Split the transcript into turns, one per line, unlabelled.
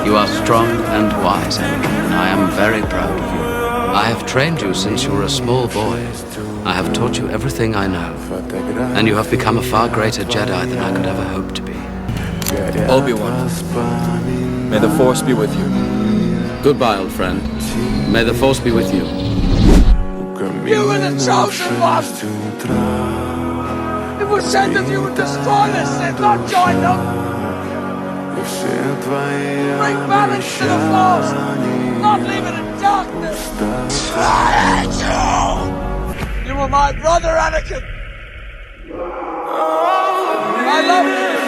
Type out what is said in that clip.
You are strong and wise, Anakin, and I am very proud of you. I have trained you since you were a small boy. I have taught you everything I know, and you have become a far greater Jedi than I could ever hope to be.
Obi-Wan, may the Force be with you.
Goodbye, old friend. May the Force be with you.
You were the chosen one! It was said that you would destroy this and not join them! Bring balance to the Force! Not leave it in darkness! I hate you! You were my brother, Anakin! I love you!